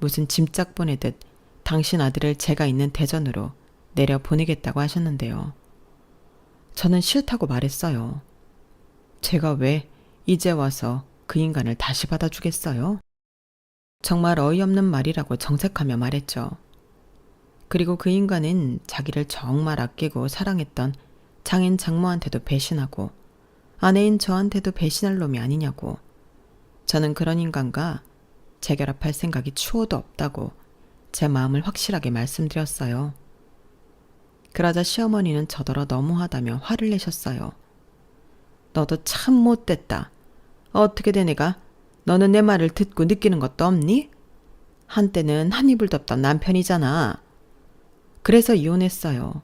무슨 짐짝 보내듯 당신 아들을 제가 있는 대전으로 내려 보내겠다고 하셨는데요. 저는 싫다고 말했어요. 제가 왜 이제 와서 그 인간을 다시 받아주겠어요? 정말 어이없는 말이라고 정색하며 말했죠. 그리고 그 인간은 자기를 정말 아끼고 사랑했던 장인 장모한테도 배신하고 아내인 저한테도 배신할 놈이 아니냐고. 저는 그런 인간과 재결합할 생각이 추호도 없다고 제 마음을 확실하게 말씀드렸어요. 그러자 시어머니는 저더러 너무하다며 화를 내셨어요. 너도 참 못됐다. 어떻게 된 애가 너는 내 말을 듣고 느끼는 것도 없니? 한때는 한 이불 덮던 남편이잖아. 그래서 이혼했어요.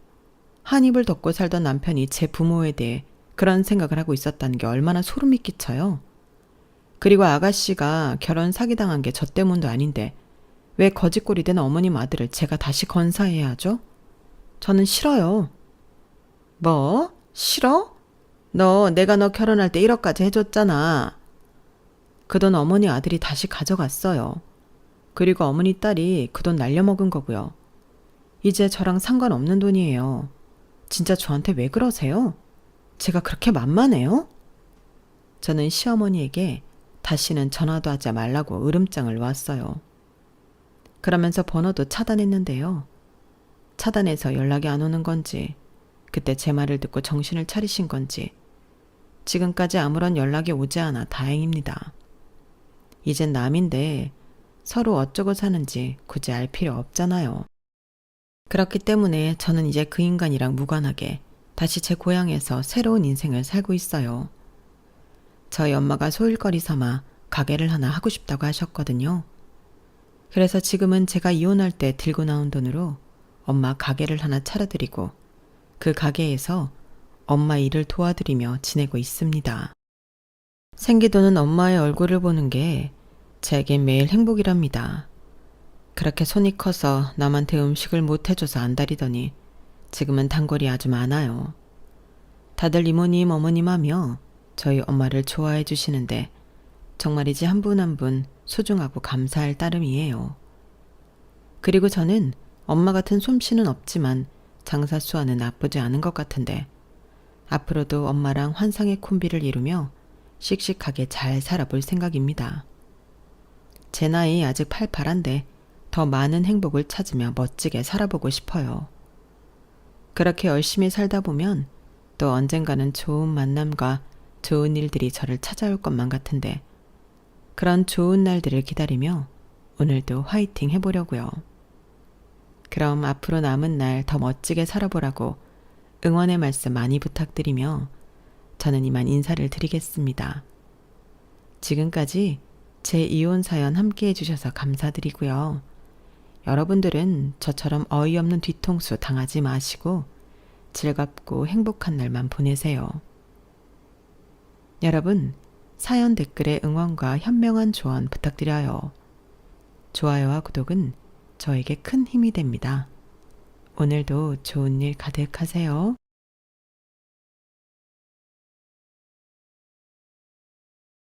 한 이불 덮고 살던 남편이 제 부모에 대해 그런 생각을 하고 있었다는 게 얼마나 소름이 끼쳐요. 그리고 아가씨가 결혼 사기당한 게 저 때문도 아닌데 왜 거짓골이 된 어머님 아들을 제가 다시 건사해야 하죠? 저는 싫어요. 뭐? 싫어? 내가 너 결혼할 때 1억까지 해줬잖아. 그 돈 어머니 아들이 다시 가져갔어요. 그리고 어머니 딸이 그 돈 날려먹은 거고요. 이제 저랑 상관없는 돈이에요. 진짜 저한테 왜 그러세요? 제가 그렇게 만만해요? 저는 시어머니에게 다시는 전화도 하지 말라고 으름장을 놓았어요. 그러면서 번호도 차단했는데요. 차단해서 연락이 안 오는 건지, 그때 제 말을 듣고 정신을 차리신 건지, 지금까지 아무런 연락이 오지 않아 다행입니다. 이젠 남인데 서로 어쩌고 사는지 굳이 알 필요 없잖아요. 그렇기 때문에 저는 이제 그 인간이랑 무관하게 다시 제 고향에서 새로운 인생을 살고 있어요. 저희 엄마가 소일거리 삼아 가게를 하나 하고 싶다고 하셨거든요. 그래서 지금은 제가 이혼할 때 들고 나온 돈으로 엄마 가게를 하나 차려드리고 그 가게에서 엄마 일을 도와드리며 지내고 있습니다. 생기도는 엄마의 얼굴을 보는 게 제겐 매일 행복이랍니다. 그렇게 손이 커서 남한테 음식을 못 해줘서 안달이더니 지금은 단골이 아주 많아요. 다들 이모님 어머님 하며 저희 엄마를 좋아해 주시는데 정말이지 한 분 한 분 소중하고 감사할 따름이에요. 그리고 저는 엄마 같은 솜씨는 없지만 장사 수완은 나쁘지 않은 것 같은데 앞으로도 엄마랑 환상의 콤비를 이루며 씩씩하게 잘 살아볼 생각입니다. 제 나이 아직 팔팔한데 더 많은 행복을 찾으며 멋지게 살아보고 싶어요. 그렇게 열심히 살다 보면 또 언젠가는 좋은 만남과 좋은 일들이 저를 찾아올 것만 같은데 그런 좋은 날들을 기다리며 오늘도 화이팅 해보려고요. 그럼 앞으로 남은 날 더 멋지게 살아보라고 응원의 말씀 많이 부탁드리며 저는 이만 인사를 드리겠습니다. 지금까지 제 이혼 사연 함께 해주셔서 감사드리고요. 여러분들은 저처럼 어이없는 뒤통수 당하지 마시고 즐겁고 행복한 날만 보내세요. 여러분, 사연 댓글에 응원과 현명한 조언 부탁드려요. 좋아요와 구독은 저에게 큰 힘이 됩니다. 오늘도 좋은 일 가득하세요.